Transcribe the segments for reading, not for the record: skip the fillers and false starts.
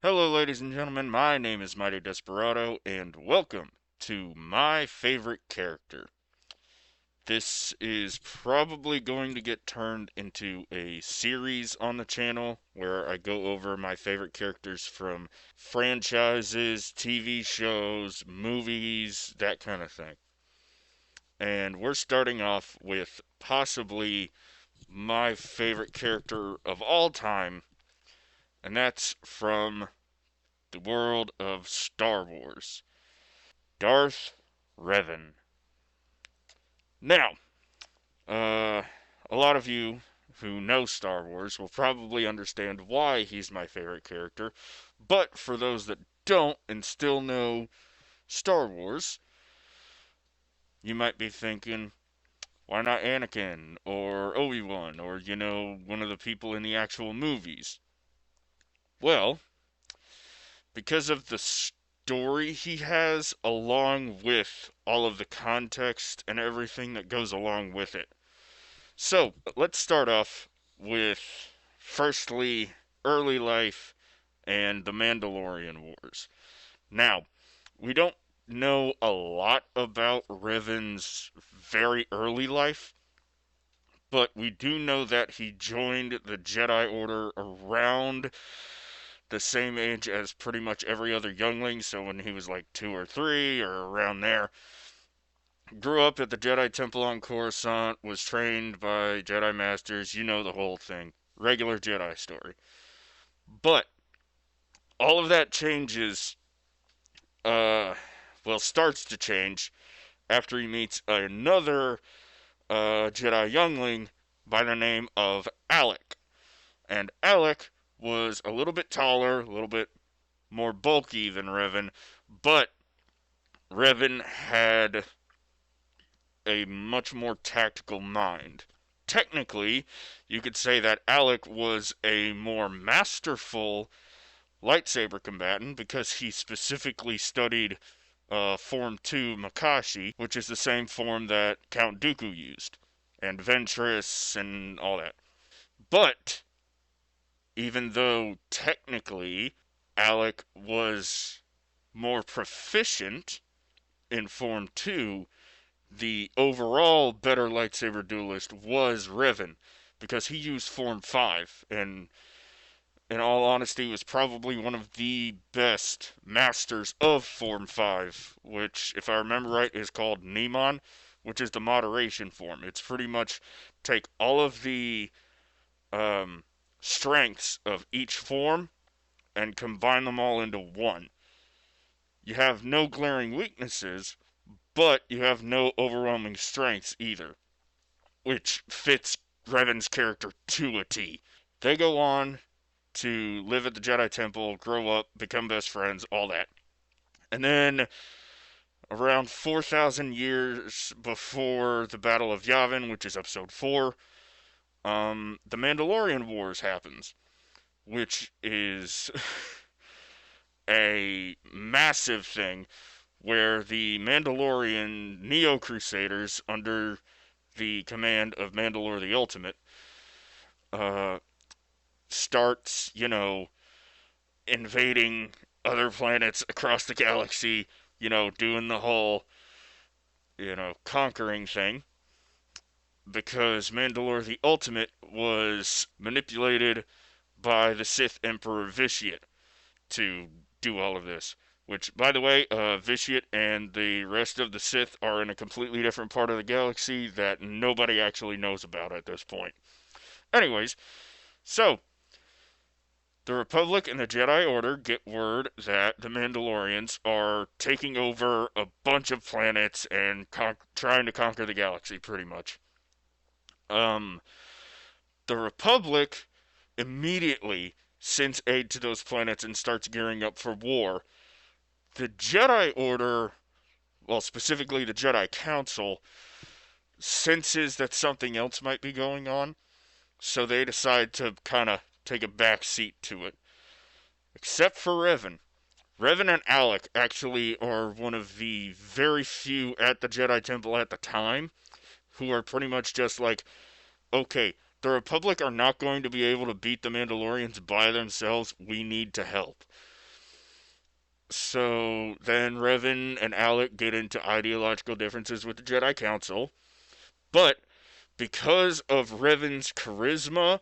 Hello, ladies and gentlemen. My name is Mighty Desperado, and welcome to my favorite character. This is probably going to get turned into a series on the channel where I go over my favorite characters from franchises, TV shows, movies, that kind of thing. And we're starting off with possibly my favorite character of all time, and that's from the world of Star Wars. Darth Reven. Now, uh, a lot of you who know Star Wars will probably understand why he's my favorite character, but for those that don't and still know Star Wars, you might be thinking, why not Anakin or Obi-Wan or, one of the people in the actual movies? Well, because of the story he has, along with all of the context and everything that goes along with it. So, let's start off with firstly early life and the Mandalorian Wars. Now, we don't know a lot about Revan's very early life, but we do know that he joined the Jedi Order around the same age as pretty much every other youngling, so when he was like 2 or 3 or around there. Grew up at the Jedi Temple on Coruscant, was trained by Jedi Masters, you know the whole thing. Regular Jedi story. But all of that changes, uh, starts to change after he meets another Jedi youngling by the name of Alec. And Alec was a little bit taller, a little bit more bulky than Revan, but Revan had a much more tactical mind. Technically, you could say that Alec was a more masterful lightsaber combatant because he specifically studied Form 2 Makashi, which is the same form that Count Dooku used, and Ventress and all that. But even though technically Alec was more proficient in Form 2, the overall better lightsaber duelist was Revan because he used Form 5 and in all honesty was probably one of the best masters of Form 5, which if I remember right is called Nemon, which is the moderation form. It's pretty much take all of the um, strengths of each form and combine them all into one. You have no glaring weaknesses, but you have no overwhelming strengths either, which fits Revan's character to a T. They go on to live at the Jedi Temple, grow up, become best friends, all that. And then around 4,000 years before the Battle of Yavin, which is episode 4, the Mandalorian Wars happens, which is a massive thing where the Mandalorian Neo Crusaders, under the command of Mandalore the Ultimate, uh, starts, invading other planets across the galaxy, doing the whole, conquering thing. Because Mandalore the Ultimate was manipulated by the Sith Emperor Vitiate to do all of this. Which, by the way, Vitiate and the rest of the Sith are in a completely different part of the galaxy that nobody actually knows about at this point. Anyways, so the Republic and the Jedi Order get word that the Mandalorians are taking over a bunch of planets and trying to conquer the galaxy, pretty much. Um, the Republic immediately sends aid to those planets and starts gearing up for war. The Jedi Order, well, specifically the Jedi Council, senses that something else might be going on, so they decide to kind of take a back seat to it. Except for Revan. Revan and Alec actually are one of the very few at the Jedi Temple at the time who are pretty much just like, okay, the Republic are not going to be able to beat the Mandalorians by themselves. We need to help. So then Revan and Alec get into ideological differences with the Jedi Council, but because of Revan's charisma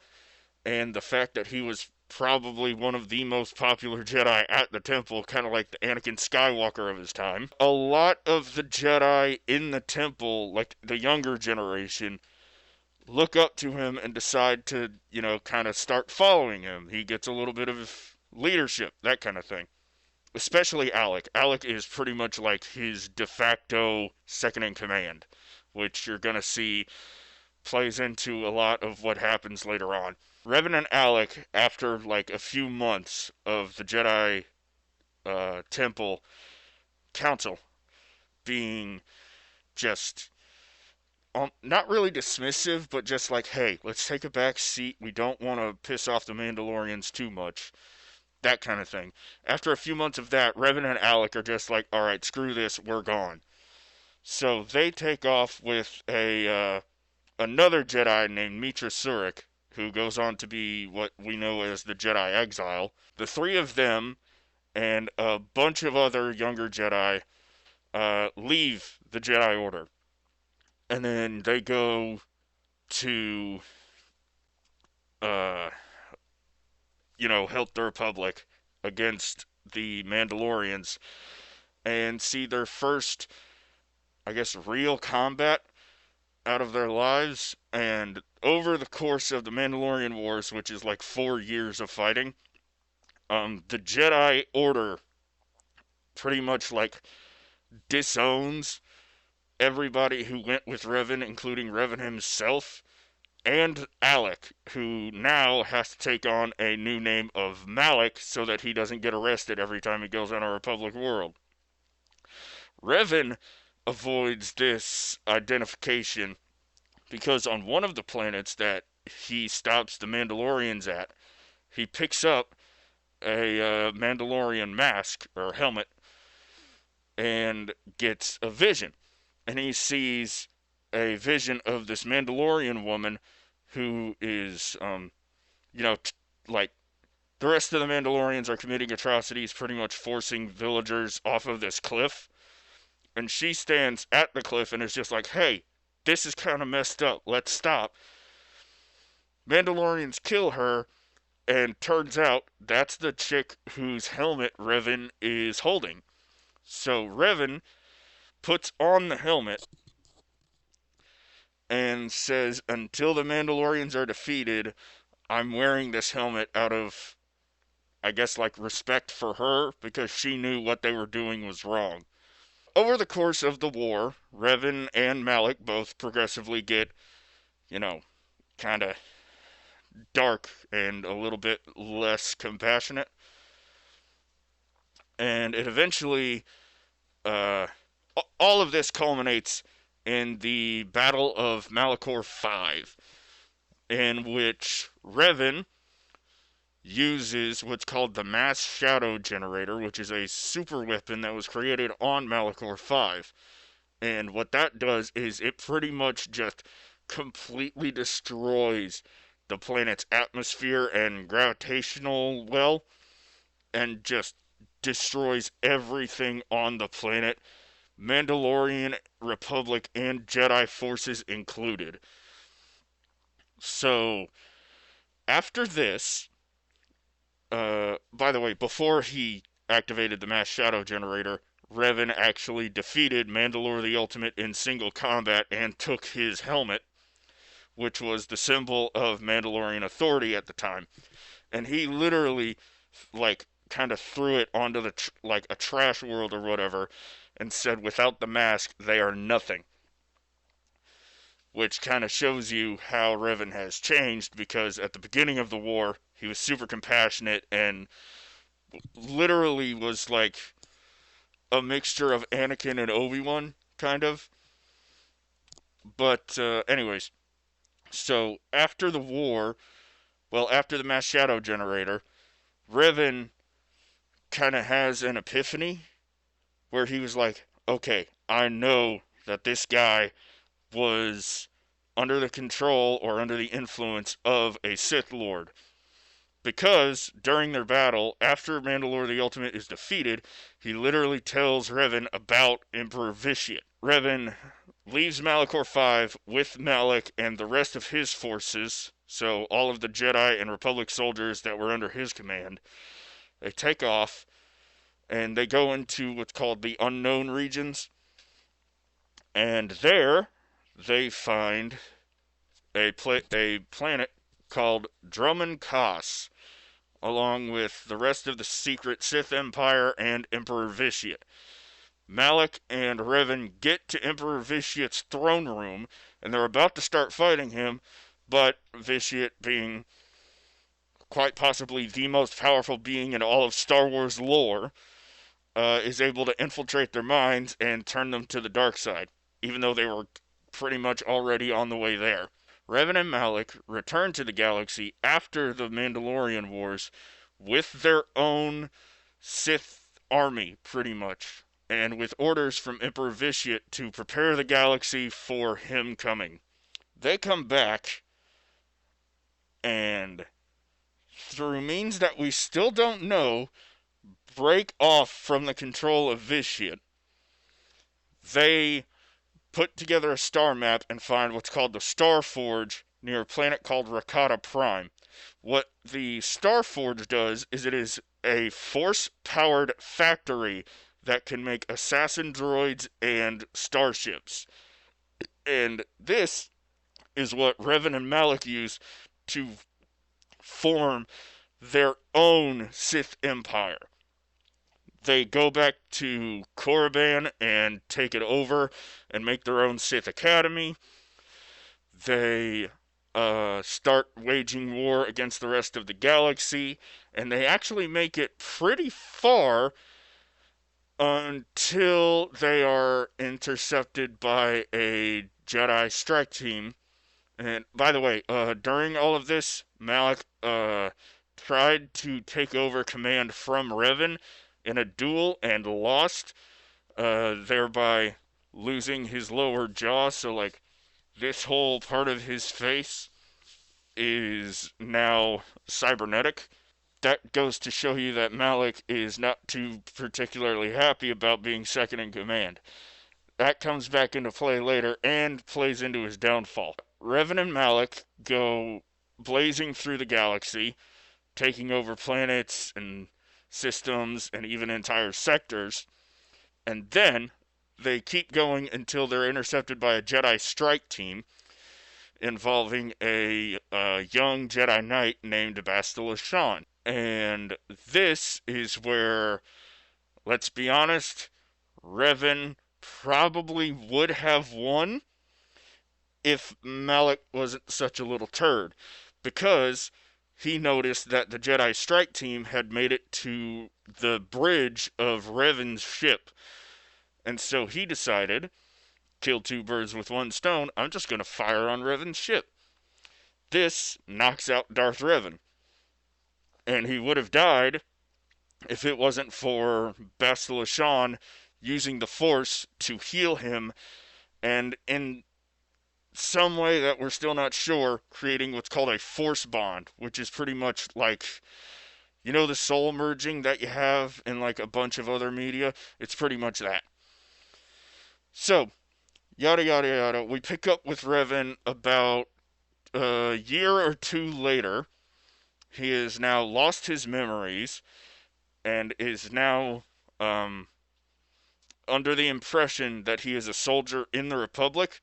and the fact that he was probably one of the most popular Jedi at the temple, kind of like the Anakin Skywalker of his time, a lot of the Jedi in the temple, like the younger generation, look up to him and decide to, kind of start following him. He gets a little bit of leadership, that kind of thing. Especially Alec. Alec is pretty much like his de facto second in command, which you're going to see plays into a lot of what happens later on. Revan and Alec, after like a few months of the Jedi Temple Council being just not really dismissive, but just like, hey, let's take a back seat. We don't want to piss off the Mandalorians too much. That kind of thing. After a few months of that, Revan and Alec are just like, all right, screw this, we're gone. So they take off with a another Jedi named Mitra Surik, who goes on to be what we know as the Jedi Exile. The three of them and a bunch of other younger Jedi leave the Jedi Order, and then they go to, uh, help the Republic against the Mandalorians and see their first, I guess, real combat out of their lives. And over the course of the Mandalorian Wars, which is like 4 years of fighting, the Jedi Order pretty much like disowns everybody who went with Revan, including Revan himself and Alec, who now has to take on a new name of Malik so that he doesn't get arrested every time he goes on a Republic world. Revan avoids this identification because on one of the planets that he stops the Mandalorians at, he picks up a Mandalorian mask or helmet and gets a vision. And he sees a vision of this Mandalorian woman who is, like the rest of the Mandalorians are committing atrocities, pretty much forcing villagers off of this cliff. And she stands at the cliff and is just like, hey, this is kind of messed up. Let's stop. Mandalorians kill her, and turns out that's the chick whose helmet Revan is holding. So Revan puts on the helmet and says, until the Mandalorians are defeated, I'm wearing this helmet out of, I guess, like respect for her because she knew what they were doing was wrong. Over the course of the war, Revan and Malik both progressively get, kind of dark and a little bit less compassionate. And it eventually, uh, all of this culminates in the Battle of Malachor 5, in which Revan uses what's called the Mass Shadow Generator, which is a super weapon that was created on Malachor 5. And what that does is it pretty much just completely destroys the planet's atmosphere and gravitational well, and just destroys everything on the planet, Mandalorian, Republic, and Jedi forces included. So, after this, by the way, before he activated the Mass Shadow Generator, Revan actually defeated Mandalore the Ultimate in single combat and took his helmet, which was the symbol of Mandalorian authority at the time. And he literally, like, kind of threw it onto the like a trash world or whatever, and said, "Without the mask, they are nothing." Which kind of shows you how Revan has changed, because at the beginning of the war, he was super compassionate and literally was like a mixture of Anakin and Obi-Wan, kind of. But, anyways, so after the war, well, after the Mass Shadow Generator, Revan kind of has an epiphany where he was like, okay, I know that this guy was under the control or under the influence of a Sith Lord. Because during their battle, after Mandalore the Ultimate is defeated, he literally tells Revan about Emperor Vitiate. Revan leaves Malachor 5 with Malak and the rest of his forces, so all of the Jedi and Republic soldiers that were under his command. They take off and they go into what's called the unknown regions, and there they find a planet called Drummond Kaas, along with the rest of the secret Sith Empire and Emperor Vitiate. Malak and Revan get to Emperor Vitiate's throne room, and they're about to start fighting him, but Vitiate, being quite possibly the most powerful being in all of Star Wars lore, is able to infiltrate their minds and turn them to the dark side, even though they were pretty much already on the way there. Revan and Malak return to the galaxy after the Mandalorian Wars with their own Sith army, pretty much, and with orders from Emperor Vitiate to prepare the galaxy for him coming. They come back, and through means that we still don't know, break off from the control of Vitiate. They put together a star map and find what's called the Star Forge near a planet called Rakata Prime. What the Star Forge does is it is a force-powered factory that can make assassin droids and starships. And this is what Revan and Malak use to form their own Sith Empire. They go back to Korriban and take it over and make their own Sith Academy. They start waging war against the rest of the galaxy, and they actually make it pretty far until they are intercepted by a Jedi strike team. And by the way, during all of this, Malak tried to take over command from Revan in a duel and lost, thereby losing his lower jaw. So, like, this whole part of his face is now cybernetic. That goes to show you that Malak is not too particularly happy about being second in command. That comes back into play later and plays into his downfall. Revan and Malak go blazing through the galaxy, taking over planets and systems and even entire sectors, and then they keep going until they're intercepted by a Jedi strike team involving a young Jedi Knight named Bastila Shan. And this is where, let's be honest, Revan probably would have won if Malak wasn't such a little turd, because he noticed that the Jedi strike team had made it to the bridge of Revan's ship, and so he decided, kill two birds with one stone, I'm just going to fire on Revan's ship. This knocks out Darth Revan, and he would have died if it wasn't for Bastila Shan using the Force to heal him, and in some way that we're still not sure, creating what's called a Force bond, which is pretty much like, you know, the soul merging that you have in like a bunch of other media? It's pretty much that. So, yada yada yada. We pick up with Revan about a year or two later. He has now lost his memories and is now under the impression that he is a soldier in the Republic.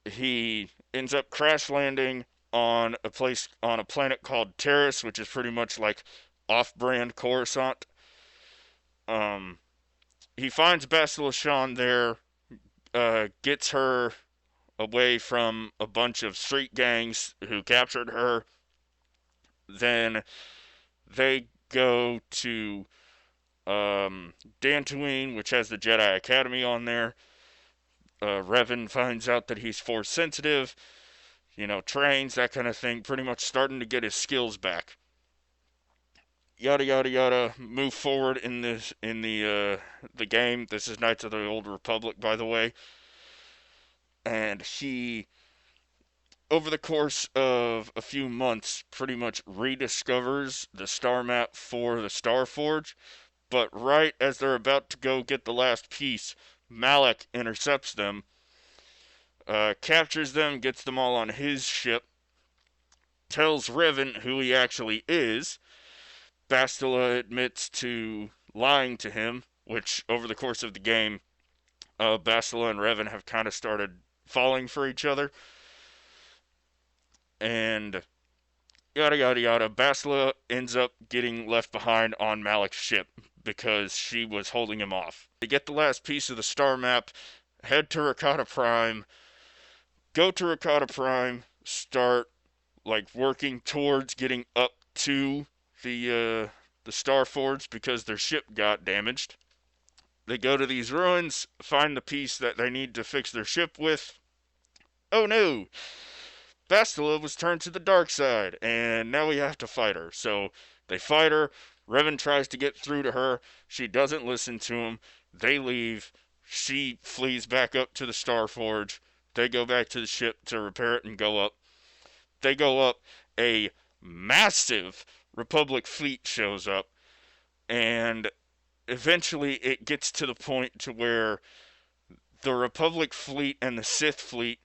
He ends up crash landing on a planet called Terrace, which is pretty much like off-brand Coruscant. He finds Bastila Shan there, gets her away from a bunch of street gangs who captured her. Then they go to Dantooine, which has the Jedi Academy on there. Revan finds out that he's Force sensitive, you know, trains, that kind of thing, pretty much starting to get his skills back. Yada yada yada. Move forward in the game. This is Knights of the Old Republic, by the way. And he over the course of a few months, pretty much rediscovers the star map for the Star Forge. But right as they're about to go get the last piece, Malak intercepts them, captures them, gets them all on his ship, tells Revan who he actually is. Bastila admits to lying to him, which over the course of the game, Bastila and Revan have kind of started falling for each other. And yada yada yada. Bastila ends up getting left behind on Malak's ship because she was holding him off. They get the last piece of the star map, head to Rakata Prime, go to Rakata Prime, start like working towards getting up to the Star Forge because their ship got damaged. They go to these ruins, find the piece that they need to fix their ship with. Oh no! Bastila was turned to the dark side, and now we have to fight her. So they fight her. Revan tries to get through to her. She doesn't listen to him. They leave. She flees back up to the Star Forge. They go back to the ship to repair it and go up. They go up. A massive Republic fleet shows up, and eventually it gets to the point to where the Republic fleet and the Sith fleet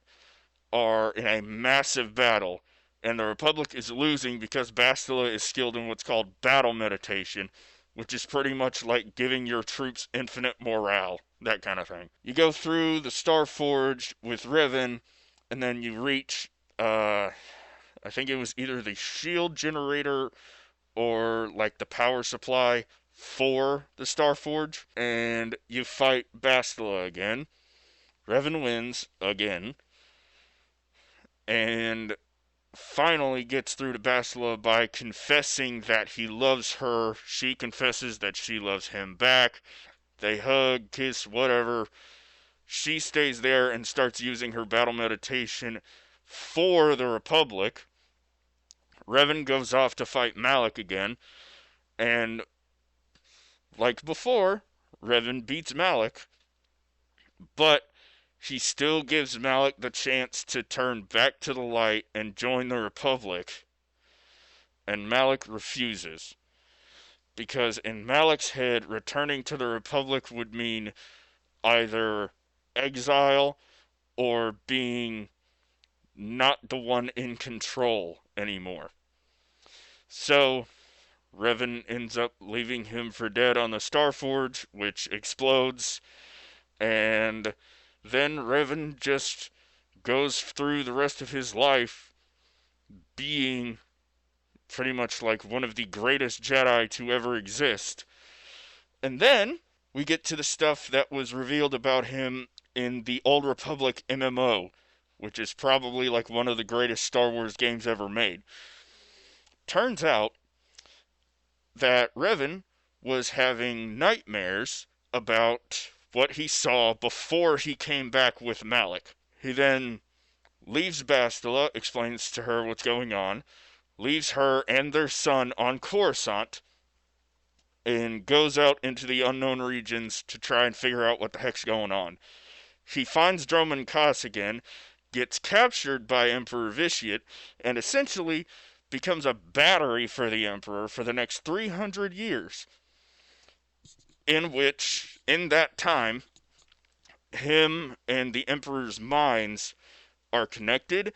are in a massive battle, and the Republic is losing because Bastila is skilled in what's called battle meditation, which is pretty much like giving your troops infinite morale, that kind of thing. You go through the Star Forge with Revan, and then you reach, I think it was either the shield generator or like the power supply for the Star Forge, and you fight Bastila again. Revan wins again, and finally gets through to Bastila by confessing that he loves her. She confesses that she loves him back. They hug, kiss, whatever. She stays there and starts using her battle meditation for the Republic. Revan goes off to fight Malak again, and like before, Revan beats Malak, but he still gives Malak the chance to turn back to the light and join the Republic, and Malak refuses. Because in Malak's head, returning to the Republic would mean either exile or being not the one in control anymore. So, Revan ends up leaving him for dead on the Starforge, which explodes, and then Revan just goes through the rest of his life being pretty much like one of the greatest Jedi to ever exist. And then we get to the stuff that was revealed about him in the Old Republic MMO, which is probably like one of the greatest Star Wars games ever made. Turns out that Revan was having nightmares about what he saw before he came back with Malak. He then leaves Bastila, explains to her what's going on, leaves her and their son on Coruscant, and goes out into the unknown regions to try and figure out what the heck's going on. He finds Droman Kaas again, gets captured by Emperor Vitiate, and essentially becomes a battery for the Emperor for the next 300 years. In which, in that time, him and the Emperor's minds are connected,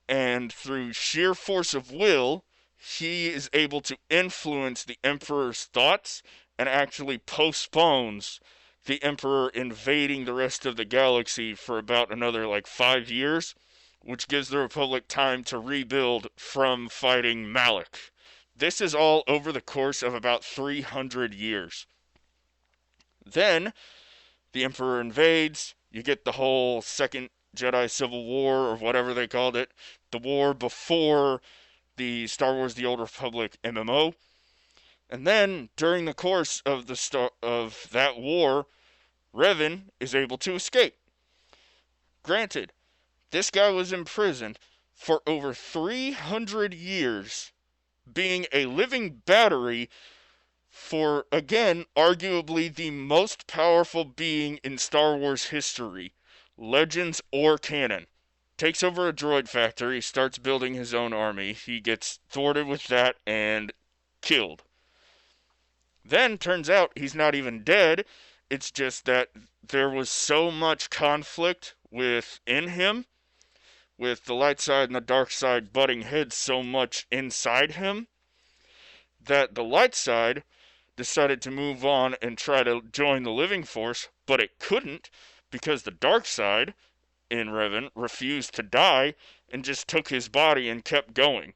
and through sheer force of will, he is able to influence the Emperor's thoughts and actually postpones the Emperor invading the rest of the galaxy for about another 5 years, which gives the Republic time to rebuild from fighting Malak. This is all over the course of about 300 years. Then, the Emperor invades, you get the whole Second Jedi Civil War, or whatever they called it, the war before the Star Wars The Old Republic MMO. And then, during the course of that war, Revan is able to escape. Granted, this guy was imprisoned for over 300 years, being a living battery for, again, arguably the most powerful being in Star Wars history, Legends or canon. takes over a droid factory, starts building his own army. He gets thwarted with that and killed. Then turns out he's not even dead. It's just that there was so much conflict within him, with the light side and the dark side butting heads so much inside him, that the light side decided to move on and try to join the living force, but it couldn't because the dark side in Revan refused to die and just took his body and kept going.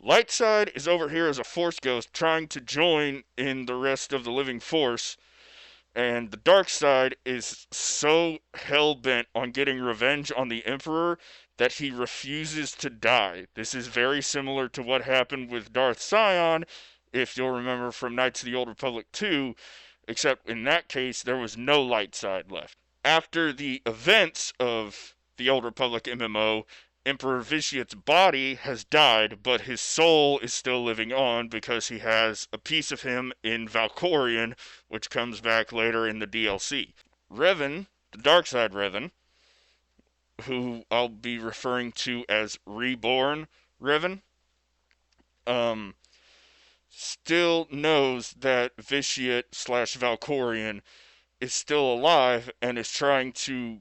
Light side is over here as a force ghost trying to join in the rest of the living force, and the dark side is so hell-bent on getting revenge on the Emperor that he refuses to die. This is very similar to what happened with Darth Sion, if you'll remember from Knights of the Old Republic 2, except in that case there was no light side left. After the events of the Old Republic MMO, Emperor Vitiate's body has died, but his soul is still living on because he has a piece of him in Valkorion, which comes back later in the DLC. Revan, the dark side Revan, who I'll be referring to as Reborn Revan, still knows that Vitiate slash Valkorion is still alive and is trying to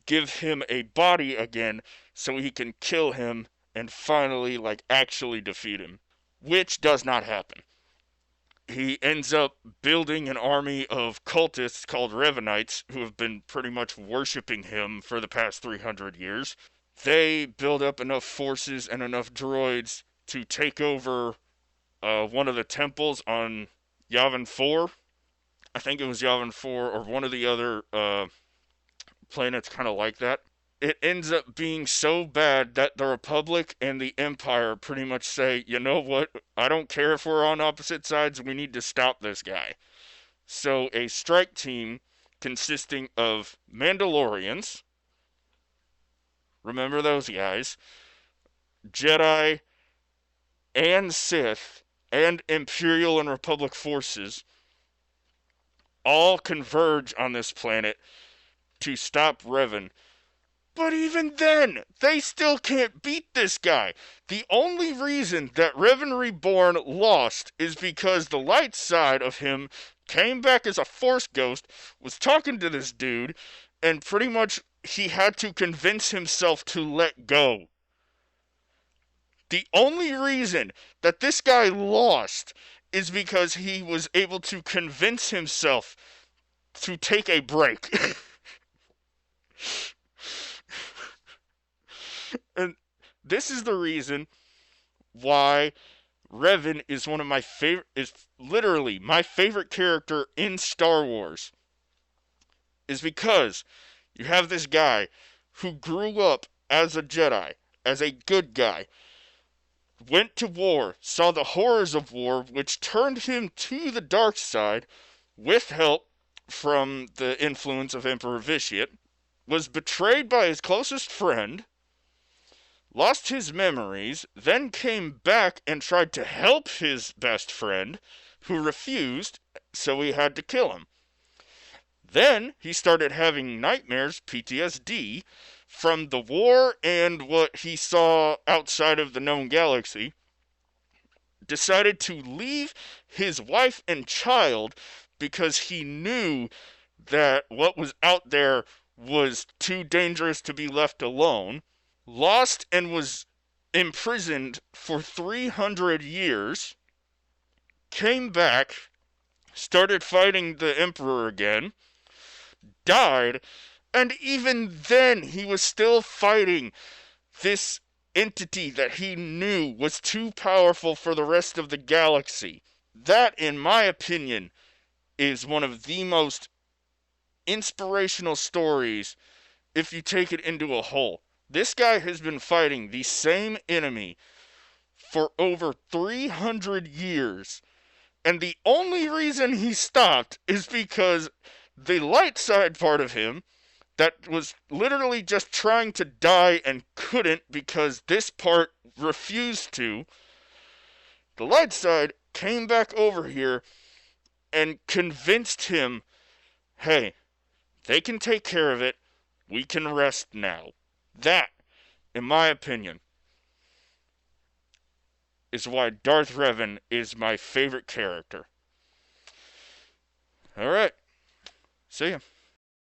give him a body again so he can kill him and finally, actually defeat him. Which does not happen. He ends up building an army of cultists called Revenites who have been pretty much worshipping him for the past 300 years. They build up enough forces and enough droids to take over one of the temples on Yavin 4. I think it was Yavin 4 or one of the other planets kind of like that. It ends up being so bad that the Republic and the Empire pretty much say, you know what, I don't care if we're on opposite sides, we need to stop this guy. So a strike team consisting of Mandalorians, remember those guys, Jedi and Sith, and Imperial and Republic forces, all converge on this planet to stop Revan. But even then, they still can't beat this guy. The only reason that Revan Reborn lost is because the light side of him came back as a force ghost, was talking to this dude, and pretty much he had to convince himself to let go. The only reason that this guy lost is because he was able to convince himself to take a break. And this is the reason why Revan is one of my favorite, is literally my favorite character in Star Wars. Is because you have this guy who grew up as a Jedi, as a good guy, went to war, saw the horrors of war, which turned him to the dark side with help from the influence of Emperor Vitiate, was betrayed by his closest friend, lost his memories, then came back and tried to help his best friend, who refused, so he had to kill him. Then he started having nightmares, PTSD, from the war and what he saw outside of the known galaxy, decided to leave his wife and child because he knew that what was out there was too dangerous to be left alone, lost and was imprisoned for 300 years, came back, started fighting the Emperor again, died, and even then he was still fighting this entity that he knew was too powerful for the rest of the galaxy. That, in my opinion, is one of the most inspirational stories if you take it into a whole. This guy has been fighting the same enemy for over 300 years, and the only reason he stopped is because the light side part of him that was literally just trying to die and couldn't because this part refused to, the light side came back over here and convinced him, hey, they can take care of it, we can rest now. That, in my opinion, is why Darth Reven is my favorite character. Alright, see ya.